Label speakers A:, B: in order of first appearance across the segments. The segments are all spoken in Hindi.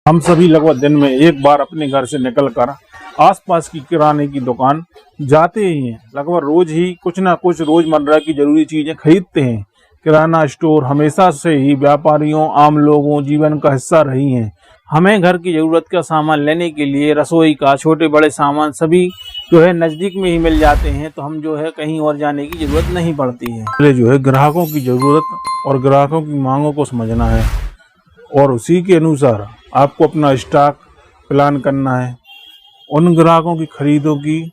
A: हम सभी लगभग दिन में एक बार अपने घर से निकलकर आसपास की किराने की दुकान जाते ही हैं। लगभग रोज ही कुछ ना कुछ रोजमर्रा की जरूरी चीजें खरीदते हैं। किराना स्टोर हमेशा से ही व्यापारियों आम लोगों जीवन का हिस्सा रही हैं। हमें घर की जरूरत का सामान लेने के लिए रसोई का छोटे बड़े सामान सभी जो है नजदीक में ही मिल जाते हैं, तो हम जो है कहीं और जाने की जरूरत नहीं पड़ती है। पहले जो है ग्राहकों की जरूरत और ग्राहकों की मांगों को समझना है और उसी के अनुसार आपको अपना स्टॉक प्लान करना है। उन ग्राहकों की खरीदों की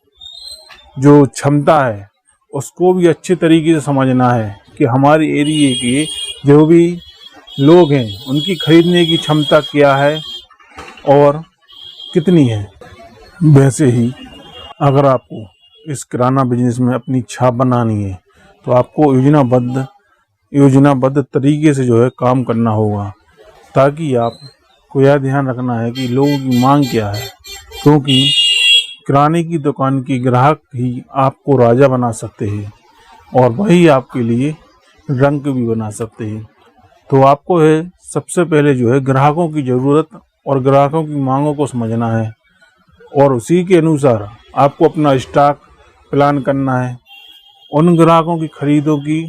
A: जो क्षमता है उसको भी अच्छे तरीके से समझना है कि हमारे एरिए के जो भी लोग हैं उनकी खरीदने की क्षमता क्या है और कितनी है। वैसे ही अगर आपको इस किराना बिजनेस में अपनी छाप बनानी है तो आपको योजनाबद्ध तरीके से जो है काम करना होगा, ताकि आपको यह ध्यान रखना है कि लोगों की मांग क्या है, क्योंकि किराने की दुकान की ग्राहक ही आपको राजा बना सकते हैं और वही आपके लिए रंक भी बना सकते हैं। तो आपको है सबसे पहले जो है ग्राहकों की ज़रूरत और ग्राहकों की मांगों को समझना है और उसी के अनुसार आपको अपना स्टॉक प्लान करना है। उन ग्राहकों की खरीदों की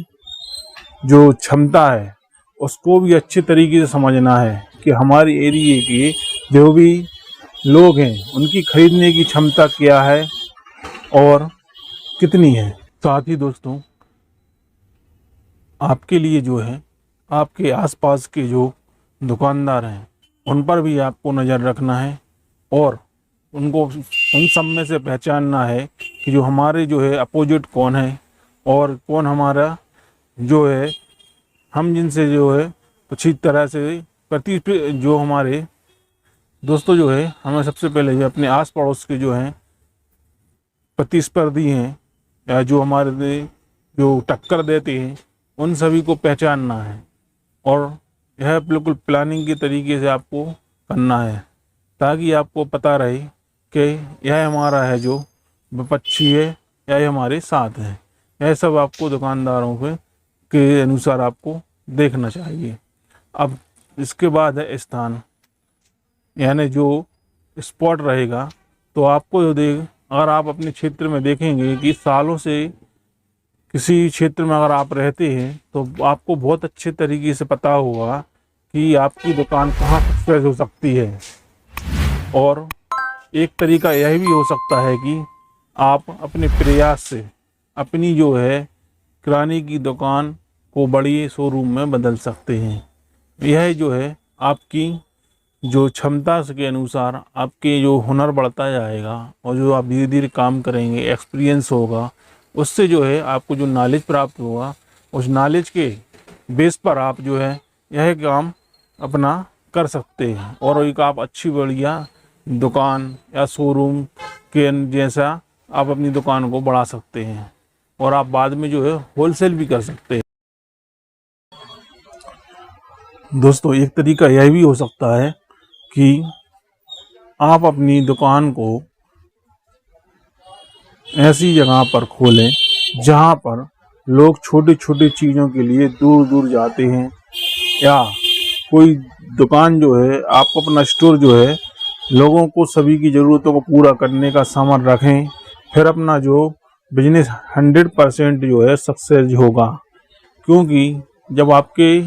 A: जो क्षमता है उसको भी अच्छे तरीके से समझना है कि हमारे एरिए के जो भी लोग हैं उनकी खरीदने की क्षमता क्या है और कितनी है। साथ ही दोस्तों, आपके लिए जो है आपके आसपास के जो दुकानदार हैं उन पर भी आपको नज़र रखना है और उनको उन सब में से पहचानना है कि जो हमारे जो है अपोजिट कौन है और कौन हमारा जो है हम जिनसे जो है अच्छी तरह से जो हमारे दोस्तों जो है हमें सबसे पहले जो अपने आस पड़ोस के जो हैं प्रतिस्पर्धी हैं या जो हमारे जो टक्कर देते हैं उन सभी को पहचानना है और यह बिल्कुल प्लानिंग के तरीके से आपको करना है, ताकि आपको पता रहे कि यह हमारा है जो विपक्षी है या ये हमारे साथ है। यह सब आपको दुकानदारों के अनुसार आपको देखना चाहिए। अब इसके बाद है स्थान, यानी जो स्पॉट रहेगा। तो आपको अगर आप अपने क्षेत्र में देखेंगे कि सालों से किसी क्षेत्र में अगर आप रहते हैं तो आपको बहुत अच्छे तरीके से पता होगा कि आपकी दुकान कहाँ सक्सेस हो सकती है। और एक तरीका यह भी हो सकता है कि आप अपने प्रयास से अपनी जो है किराने की दुकान को बड़ी शोरूम में बदल सकते हैं। यह जो है आपकी जो क्षमता के अनुसार आपके जो हुनर बढ़ता जाएगा और जो आप धीरे धीरे काम करेंगे, एक्सपीरियंस होगा, उससे जो है आपको जो नॉलेज प्राप्त होगा उस नॉलेज के बेस पर आप जो है यह काम अपना कर सकते हैं और एक आप अच्छी बढ़िया दुकान या शोरूम के जैसा आप अपनी दुकान को बढ़ा सकते हैं और आप बाद में जो है होलसेल भी कर सकते हैं। दोस्तों, एक तरीका यह भी हो सकता है कि आप अपनी दुकान को ऐसी जगह पर खोलें जहां पर लोग छोटी छोटी चीज़ों के लिए दूर दूर जाते हैं, या कोई दुकान जो है आप अपना स्टोर जो है लोगों को सभी की ज़रूरतों को पूरा करने का सामान रखें। फिर अपना जो बिजनेस 100% जो है सक्सेस होगा, क्योंकि जब आपके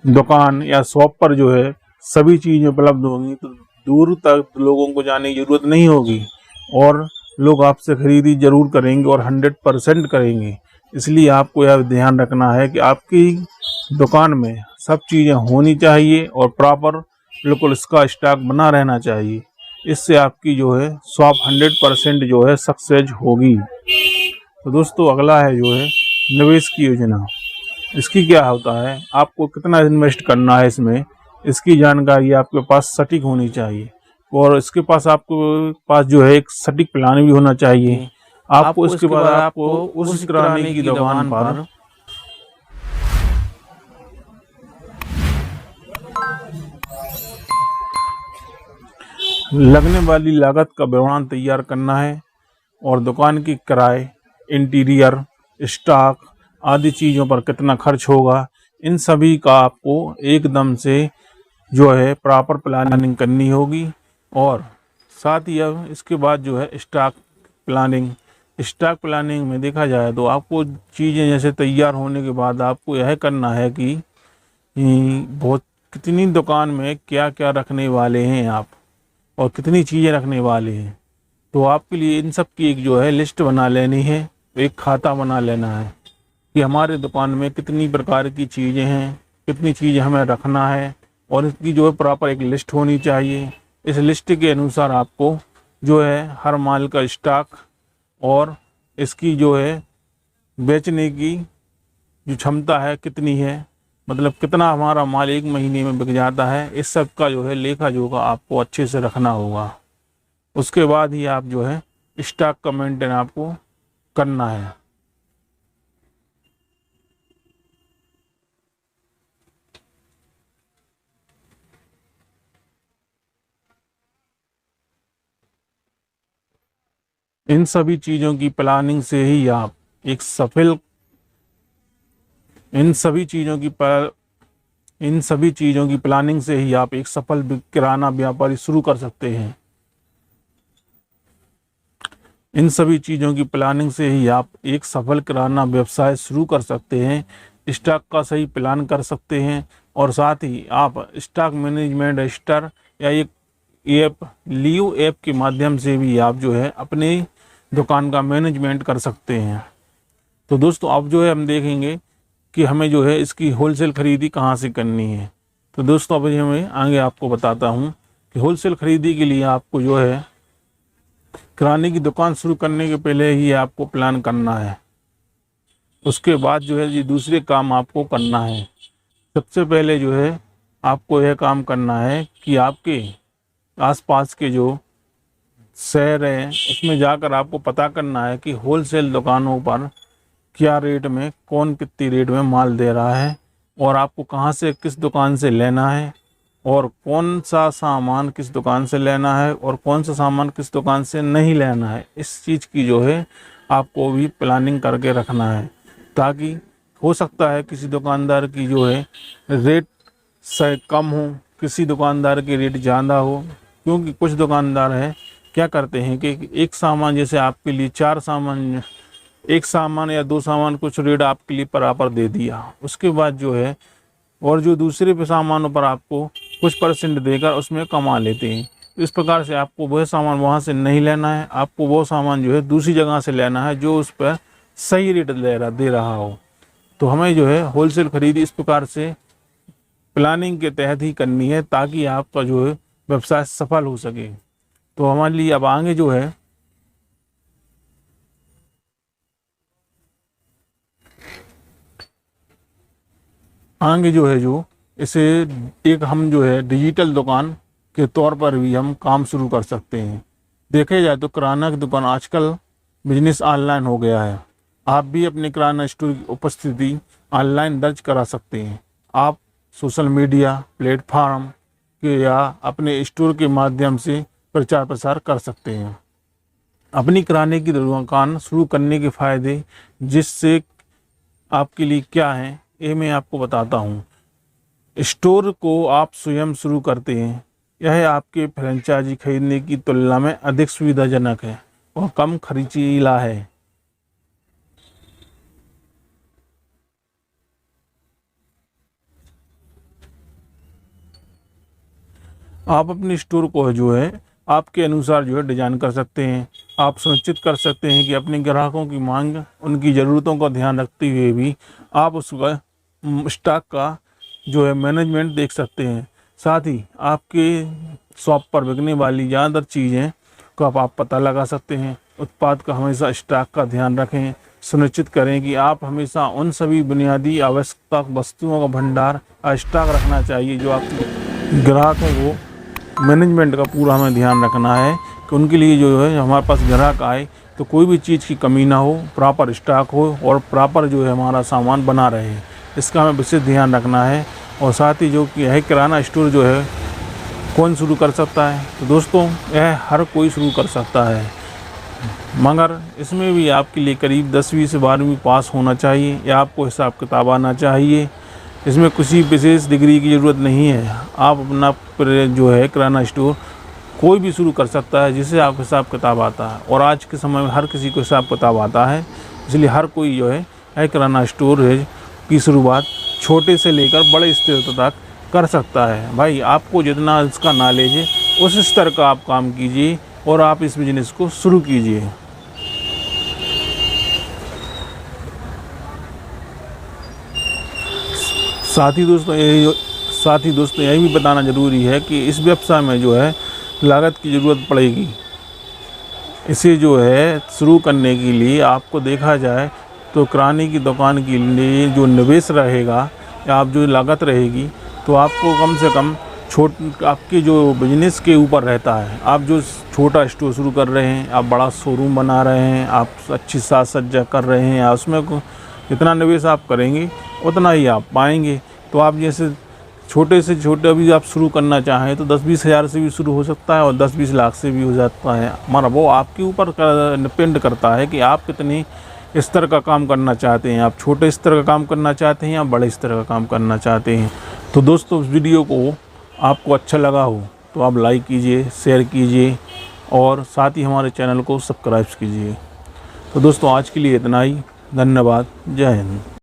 A: दुकान या शॉप पर जो है सभी चीज़ें उपलब्ध होंगी तो दूर तक लोगों को जाने की ज़रूरत नहीं होगी और लोग आपसे खरीदी ज़रूर करेंगे और 100% करेंगे। इसलिए आपको यह ध्यान रखना है कि आपकी दुकान में सब चीज़ें होनी चाहिए और प्रॉपर बिल्कुल इसका स्टॉक बना रहना चाहिए। इससे आपकी जो है शॉप 100% जो है सक्सेस होगी। तो दोस्तों, अगला है जो है निवेश की योजना। इसकी क्या होता है, आपको कितना इन्वेस्ट करना है इसमें, इसकी जानकारी आपके पास सटीक होनी चाहिए और इसके पास आपको पास जो है एक सटीक प्लान भी होना चाहिए। आपको इसके बाद आपको उस किराने की दुकान पर लगने वाली लागत का विवरण तैयार करना है और दुकान की किराए, इंटीरियर, स्टॉक आदि चीज़ों पर कितना खर्च होगा, इन सभी का आपको एकदम से जो है प्रॉपर प्लानिंग करनी होगी। और साथ ही अब इसके बाद जो है स्टॉक प्लानिंग में देखा जाए तो आपको चीज़ें जैसे तैयार होने के बाद आपको यह करना है कि बहुत कितनी दुकान में क्या क्या रखने वाले हैं आप और कितनी चीज़ें रखने वाले हैं। तो आपके लिए इन सब की एक जो है लिस्ट बना लेनी है, एक खाता बना लेना है कि हमारे दुकान में कितनी प्रकार की चीज़ें हैं, कितनी चीज़ें हमें रखना है, और इसकी जो है प्रॉपर एक लिस्ट होनी चाहिए। इस लिस्ट के अनुसार आपको जो है हर माल का स्टॉक और इसकी जो है बेचने की जो क्षमता है कितनी है, मतलब कितना हमारा माल एक महीने में बिक जाता है, इस सब का जो है लेखा जोखा आपको अच्छे से रखना होगा। उसके बाद ही आप जो है स्टॉक का मेंटेन आपको करना है। इन सभी चीज़ों की प्लानिंग से ही आप एक सफल इन सभी चीज़ों की प्लानिंग से ही आप एक सफल किराना व्यापारी शुरू कर सकते हैं। इन सभी चीज़ों की प्लानिंग से ही आप एक सफल किराना व्यवसाय शुरू कर सकते हैं, स्टॉक का सही प्लान कर सकते हैं, और साथ ही आप स्टॉक मैनेजमेंट रजिस्टर या एक लीव ऐप के माध्यम से भी आप जो है अपने दुकान का मैनेजमेंट कर सकते हैं। तो दोस्तों अब जो है हम देखेंगे कि हमें जो है इसकी होलसेल खरीदी कहाँ से करनी है। तो दोस्तों अभी हमें आगे आपको बताता हूँ कि होलसेल खरीदी के लिए आपको जो है किराने की दुकान शुरू करने के पहले ही आपको प्लान करना है। उसके बाद जो है ये दूसरे काम आपको करना है। सबसे पहले जो है आपको यह काम करना है कि आपके आसपास के जो शहर हैं उसमें जाकर आपको पता करना है कि होलसेल दुकानों पर क्या रेट में कौन कितनी रेट में माल दे रहा है, और आपको कहाँ से किस दुकान से लेना है, और कौन सा सामान किस दुकान से लेना है और कौन सा सामान किस दुकान से नहीं लेना है। इस चीज़ की जो है आपको भी प्लानिंग करके रखना है, ताकि हो सकता है किसी दुकानदार की जो है रेट से कम हो, किसी दुकानदार की रेट ज़्यादा हो। क्योंकि कुछ दुकानदार हैं क्या करते हैं कि एक सामान जैसे आपके लिए एक सामान या दो सामान कुछ रेट आपके लिए बराबर दे दिया, उसके बाद जो है और जो दूसरे पे सामानों पर आपको कुछ परसेंट देकर उसमें कमा लेते हैं। तो इस प्रकार से आपको वह सामान वहाँ से नहीं लेना है, आपको वो सामान जो है दूसरी जगह से लेना है जो उस पर सही रेट दे रहा हो। तो हमें जो है होलसेल खरीदी इस प्रकार से प्लानिंग के तहत ही करनी है, ताकि आपका जो है व्यवसाय सफल हो सके। तो हमारे लिए अब आगे जो है जो इसे एक हम जो है डिजिटल दुकान के तौर पर भी हम काम शुरू कर सकते हैं। देखे जाए तो किराना की दुकान आजकल बिजनेस ऑनलाइन हो गया है। आप भी अपने किराना स्टोर की उपस्थिति ऑनलाइन दर्ज करा सकते हैं। आप सोशल मीडिया प्लेटफॉर्म के या अपने स्टोर के माध्यम से प्रचार प्रसार कर सकते हैं। अपनी किराने की दुकान शुरू करने के फायदे जिससे आपके लिए क्या हैं, ये मैं आपको बताता हूँ। स्टोर को आप स्वयं शुरू करते हैं, यह आपके फ्रेंचाइजी खरीदने की तुलना में अधिक सुविधाजनक है और कम खर्चीला है। आप अपने स्टोर को जो है आपके अनुसार जो है डिजाइन कर सकते हैं। आप सुनिश्चित कर सकते हैं कि अपने ग्राहकों की मांग, उनकी ज़रूरतों का ध्यान रखते हुए भी आप उसका स्टॉक का जो है मैनेजमेंट देख सकते हैं। साथ ही आपके शॉप पर बिकने वाली ज़्यादातर चीज़ें को आप पता लगा सकते हैं। उत्पाद का हमेशा स्टॉक का ध्यान रखें। सुनिश्चित करें कि आप हमेशा उन सभी बुनियादी आवश्यकता वस्तुओं का भंडार स्टॉक रखना चाहिए जो आपके ग्राहकों को मैनेजमेंट का पूरा हमें ध्यान रखना है कि उनके लिए जो है हमारे पास ग्राहक आए तो कोई भी चीज़ की कमी ना हो, प्रॉपर स्टॉक हो और प्रॉपर जो है हमारा सामान बना रहे। इसका हमें विशेष ध्यान रखना है। और साथ ही जो कि यह किराना स्टोर जो है कौन शुरू कर सकता है, तो दोस्तों यह हर कोई शुरू कर सकता है, मगर इसमें भी आपके लिए करीब 10वीं से 12वीं पास होना चाहिए या आपको हिसाब किताब आना चाहिए। इसमें किसी विशेष डिग्री की ज़रूरत नहीं है। आप अपना जो है किराना स्टोर कोई भी शुरू कर सकता है जिससे आपको हिसाब किताब आता है, और आज के समय में हर किसी को हिसाब किताब आता है। इसलिए हर कोई जो है किराना स्टोर की शुरुआत छोटे से लेकर बड़े स्तर तक कर सकता है। भाई आपको जितना इसका नॉलेज है उस स्तर का आप काम कीजिए और आप इस बिज़नेस को शुरू कीजिए। साथ ही दोस्तों यही भी बताना ज़रूरी है कि इस व्यवसाय में जो है लागत की ज़रूरत पड़ेगी। इसे जो है शुरू करने के लिए आपको देखा जाए तो किराने की दुकान के लिए जो निवेश रहेगा या आप जो लागत रहेगी, तो आपको कम से कम आपके जो बिजनेस के ऊपर रहता है। आप जो छोटा स्टोर शुरू कर रहे हैं, आप बड़ा शोरूम बना रहे हैं, आप अच्छी साज सज्जा कर रहे हैं, उसमें जितना निवेश आप करेंगे उतना ही आप पाएंगे। तो आप जैसे छोटे से छोटे अभी आप शुरू करना चाहें तो 10-20 हज़ार से भी शुरू हो सकता है और 10-20 लाख से भी हो जाता है। हमारा वो आपके ऊपर डिपेंड करता है कि आप कितनी स्तर का काम करना चाहते हैं। आप छोटे स्तर का काम करना चाहते हैं या बड़े स्तर का काम करना चाहते हैं। तो दोस्तों इस वीडियो को आपको अच्छा लगा हो तो आप लाइक कीजिए, शेयर कीजिए और साथ ही हमारे चैनल को सब्सक्राइब कीजिए। तो दोस्तों आज के लिए इतना ही। धन्यवाद। जय हिंद।